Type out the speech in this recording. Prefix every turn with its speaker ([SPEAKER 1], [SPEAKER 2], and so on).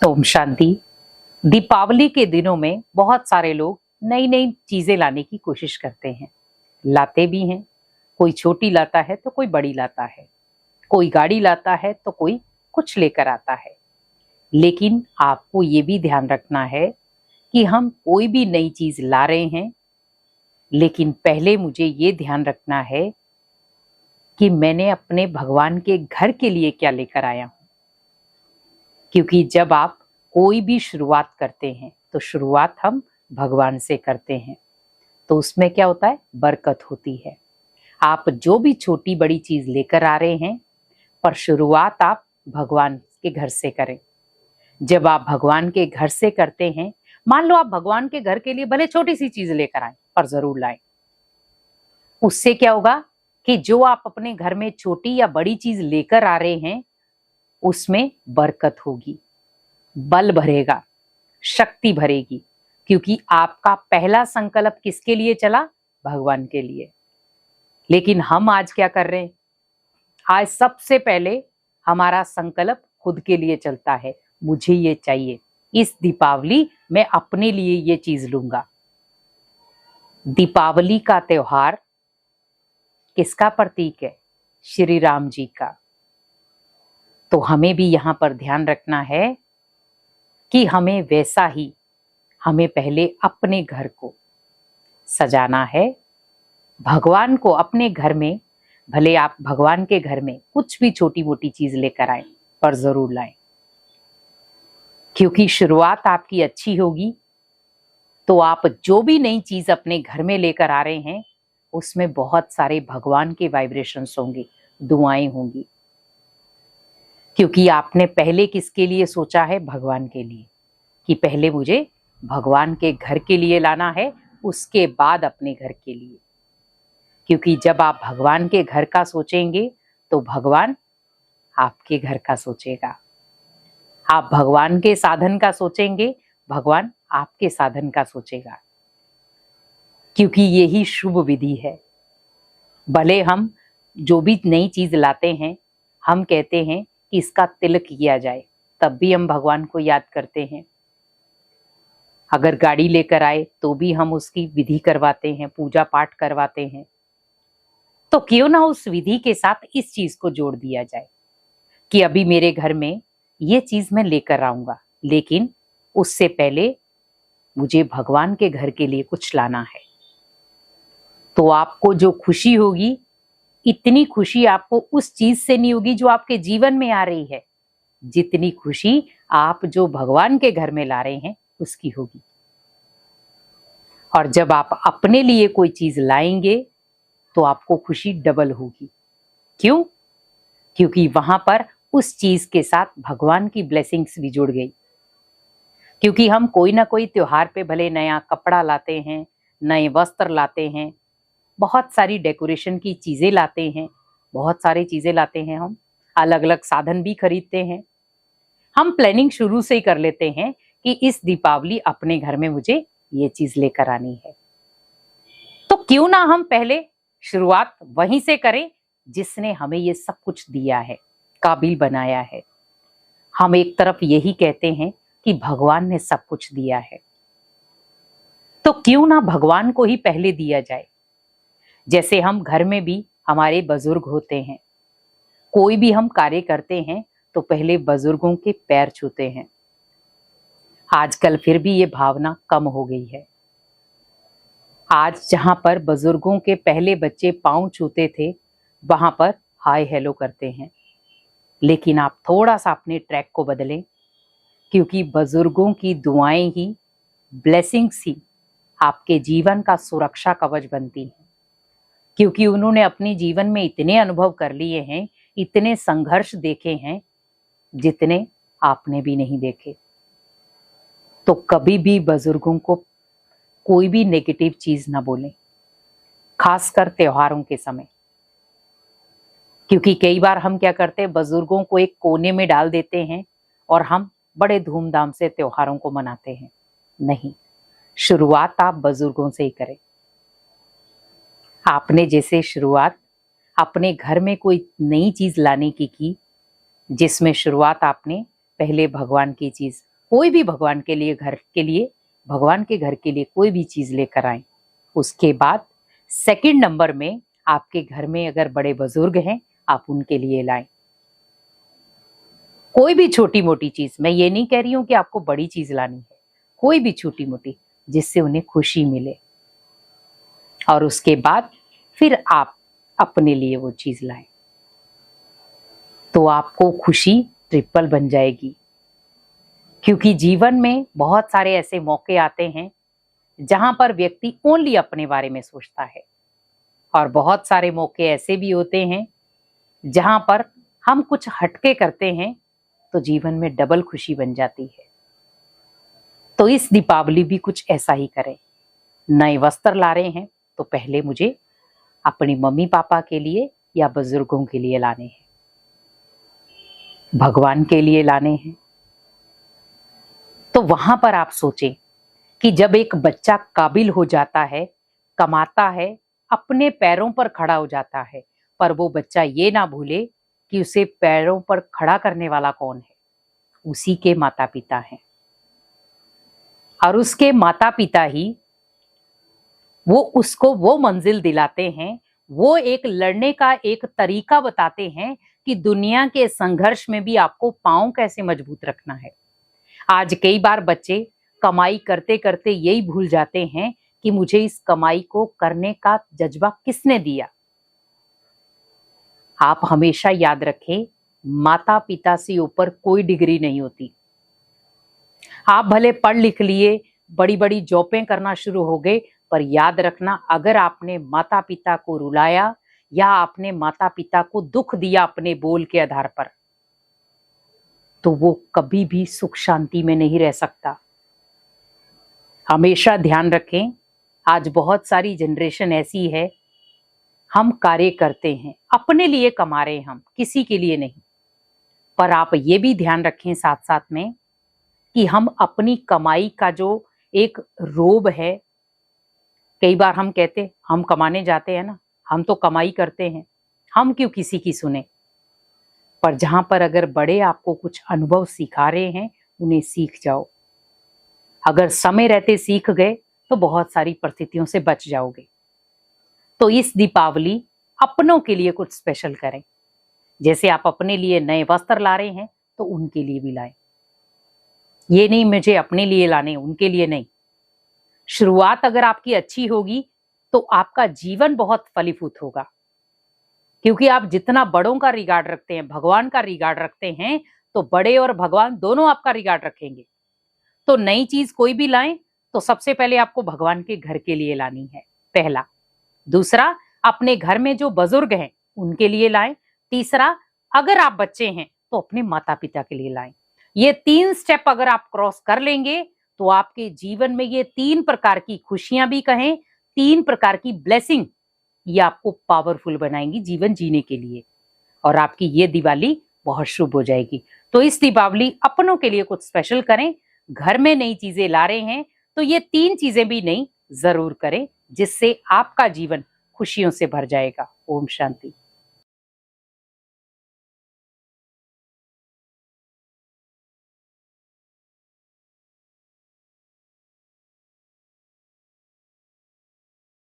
[SPEAKER 1] ओम शांति। दीपावली के दिनों में बहुत सारे लोग नई नई चीजें लाने की कोशिश करते हैं, लाते भी हैं। कोई छोटी लाता है तो कोई बड़ी लाता है, कोई गाड़ी लाता है तो कोई कुछ लेकर आता है। लेकिन आपको ये भी ध्यान रखना है कि हम कोई भी नई चीज ला रहे हैं, लेकिन पहले मुझे ये ध्यान रखना है कि मैंने अपने भगवान के घर के लिए क्या लेकर आया हूं। क्योंकि जब आप कोई भी शुरुआत करते हैं तो शुरुआत हम भगवान से करते हैं, तो उसमें क्या होता है, बरकत होती है। आप जो भी छोटी बड़ी चीज लेकर आ रहे हैं, पर शुरुआत आप भगवान के घर से करें। जब आप भगवान के घर से करते हैं, मान लो आप भगवान के घर के लिए भले छोटी सी चीज लेकर आए, पर जरूर लाएं। उससे क्या होगा कि जो आप अपने घर में छोटी या बड़ी चीज लेकर आ रहे हैं, उसमें बरकत होगी, बल भरेगा, शक्ति भरेगी। क्योंकि आपका पहला संकल्प किसके लिए चला? भगवान के लिए। लेकिन हम आज क्या कर रहे हैं? आज सबसे पहले हमारा संकल्प खुद के लिए चलता है। मुझे ये चाहिए, इस दीपावली मैं अपने लिए ये चीज लूंगा। दीपावली का त्योहार किसका प्रतीक है? श्री राम जी का। तो हमें भी यहां पर ध्यान रखना है कि हमें वैसा ही हमें पहले अपने घर को सजाना है। भगवान को अपने घर में, भले आप भगवान के घर में कुछ भी छोटी मोटी चीज लेकर आए, पर जरूर लाएं। क्योंकि शुरुआत आपकी अच्छी होगी तो आप जो भी नई चीज अपने घर में लेकर आ रहे हैं, उसमें बहुत सारे भगवान के वाइब्रेशंस होंगे, दुआएं होंगी। क्योंकि आपने पहले किसके लिए सोचा है? भगवान के लिए, कि पहले मुझे भगवान के घर के लिए लाना है, उसके बाद अपने घर के लिए। क्योंकि जब आप भगवान के घर का सोचेंगे तो भगवान आपके घर का सोचेगा। आप भगवान के साधन का सोचेंगे, भगवान आपके साधन का सोचेगा। क्योंकि यही शुभ विधि है। भले हम जो भी नई चीज लाते हैं, हम कहते हैं कि इसका तिलक किया जाए, तब भी हम भगवान को याद करते हैं। अगर गाड़ी लेकर आए तो भी हम उसकी विधि करवाते हैं, पूजा पाठ करवाते हैं। तो क्यों ना उस विधि के साथ इस चीज को जोड़ दिया जाए कि अभी मेरे घर में ये चीज मैं लेकर आऊंगा, लेकिन उससे पहले मुझे भगवान के घर के लिए कुछ लाना है। तो आपको जो खुशी होगी, इतनी खुशी आपको उस चीज से नहीं होगी जो आपके जीवन में आ रही है, जितनी खुशी आप जो भगवान के घर में ला रहे हैं उसकी होगी। और जब आप अपने लिए कोई चीज लाएंगे तो आपको खुशी डबल होगी। क्यों? क्योंकि वहां पर उस चीज के साथ भगवान की ब्लेसिंग्स भी जुड़ गई। क्योंकि हम कोई ना कोई त्योहार पे भले नया कपड़ा लाते हैं, नए वस्त्र लाते हैं, बहुत सारी डेकोरेशन की चीजें लाते हैं, बहुत सारी चीजें लाते हैं, हम अलग अलग साधन भी खरीदते हैं। हम प्लानिंग शुरू से ही कर लेते हैं कि इस दीपावली अपने घर में मुझे ये चीज लेकर आनी है। तो क्यों ना हम पहले शुरुआत वहीं से करें जिसने हमें ये सब कुछ दिया है, काबिल बनाया है। हम एक तरफ यही कहते हैं कि भगवान ने सब कुछ दिया है, तो क्यों ना भगवान को ही पहले दिया जाए। जैसे हम घर में भी हमारे बुजुर्ग होते हैं, कोई भी हम कार्य करते हैं तो पहले बुजुर्गों के पैर छूते हैं। आजकल फिर भी ये भावना कम हो गई है। आज जहां पर बुजुर्गों के पहले बच्चे पांव छूते थे, वहां पर हाय हेलो करते हैं। लेकिन आप थोड़ा सा अपने ट्रैक को बदलें, क्योंकि बुजुर्गों की दुआएं ही, ब्लेसिंग्स ही आपके जीवन का सुरक्षा कवच बनती हैं। क्योंकि उन्होंने अपने जीवन में इतने अनुभव कर लिए हैं, इतने संघर्ष देखे हैं, जितने आपने भी नहीं देखे। तो कभी भी बुजुर्गों को कोई भी नेगेटिव चीज ना बोलें, खासकर त्योहारों के समय। क्योंकि कई बार हम क्या करते हैं, बुजुर्गों को एक कोने में डाल देते हैं और हम बड़े धूमधाम से त्योहारों को मनाते हैं। नहीं, शुरुआत आप बुजुर्गों से ही करें। आपने जैसे शुरुआत अपने घर में कोई नई चीज लाने की, जिसमें शुरुआत आपने पहले भगवान की चीज कोई भी भगवान के लिए भगवान के घर के लिए कोई भी चीज लेकर आए। उसके बाद सेकंड नंबर में आपके घर में अगर बड़े बुजुर्ग हैं, आप उनके लिए लाएं। कोई भी छोटी मोटी चीज, मैं ये नहीं कह रही हूं कि आपको बड़ी चीज लानी है, कोई भी छोटी मोटी जिससे उन्हें खुशी मिले। और उसके बाद फिर आप अपने लिए वो चीज लाएं, तो आपको खुशी ट्रिपल बन जाएगी। क्योंकि जीवन में बहुत सारे ऐसे मौके आते हैं जहां पर व्यक्ति ओनली अपने बारे में सोचता है, और बहुत सारे मौके ऐसे भी होते हैं जहां पर हम कुछ हटके करते हैं तो जीवन में डबल खुशी बन जाती है। तो इस दीपावली भी कुछ ऐसा ही करें। नए वस्त्र ला रहे हैं तो पहले मुझे अपनी मम्मी पापा के लिए या बुजुर्गों के लिए लाने हैं, भगवान के लिए लाने हैं। तो वहां पर आप सोचें कि जब एक बच्चा काबिल हो जाता है, कमाता है, अपने पैरों पर खड़ा हो जाता है, पर वो बच्चा ये ना भूले कि उसे पैरों पर खड़ा करने वाला कौन है, उसी के माता पिता हैं। और उसके माता पिता ही वो उसको वो मंजिल दिलाते हैं, वो एक लड़ने का एक तरीका बताते हैं कि दुनिया के संघर्ष में भी आपको पांव कैसे मजबूत रखना है। आज कई बार बच्चे कमाई करते करते यही भूल जाते हैं कि मुझे इस कमाई को करने का जज्बा किसने दिया। आप हमेशा याद रखें, माता पिता से ऊपर कोई डिग्री नहीं होती। आप भले पढ़ लिख लिए, बड़ी बड़ी जॉबें करना शुरू हो गए, पर याद रखना, अगर आपने माता पिता को रुलाया या आपने माता पिता को दुख दिया अपने बोल के आधार पर, तो वो कभी भी सुख शांति में नहीं रह सकता। हमेशा ध्यान रखें, आज बहुत सारी जनरेशन ऐसी है, हम कार्य करते हैं, अपने लिए कमा रहे हैं, हम किसी के लिए नहीं। पर आप ये भी ध्यान रखें साथ साथ में कि हम अपनी कमाई का जो एक रोब है, कई बार हम कहते हम कमाने जाते हैं ना, हम तो कमाई करते हैं, हम क्यों किसी की सुने। पर जहां पर अगर बड़े आपको कुछ अनुभव सिखा रहे हैं, उन्हें सीख जाओ। अगर समय रहते सीख गए तो बहुत सारी परिस्थितियों से बच जाओगे। तो इस दीपावली अपनों के लिए कुछ स्पेशल करें। जैसे आप अपने लिए नए वस्त्र ला रहे हैं तो उनके लिए भी लाएं। ये नहीं मुझे अपने लिए लाने, उनके लिए नहीं। शुरुआत अगर आपकी अच्छी होगी तो आपका जीवन बहुत फलीभूत होगा। क्योंकि आप जितना बड़ों का रिगार्ड रखते हैं, भगवान का रिगार्ड रखते हैं, तो बड़े और भगवान दोनों आपका रिगार्ड रखेंगे। तो नई चीज कोई भी लाएं तो सबसे पहले आपको भगवान के घर के लिए लानी है, पहला। दूसरा, अपने घर में जो बुजुर्ग हैं उनके लिए लाएं। तीसरा, अगर आप बच्चे हैं तो अपने माता पिता के लिए लाएं। ये 3 स्टेप अगर आप क्रॉस कर लेंगे तो आपके जीवन में ये 3 प्रकार की खुशियां भी कहें, 3 प्रकार की ब्लेसिंग, ये आपको पावरफुल बनाएंगी जीवन जीने के लिए, और आपकी ये दिवाली बहुत शुभ हो जाएगी। तो इस दीपावली अपनों के लिए कुछ स्पेशल करें। घर में नई चीजें ला रहे हैं तो ये 3 चीजें भी नई जरूर करें, जिससे आपका जीवन खुशियों से भर जाएगा। ओम शांति।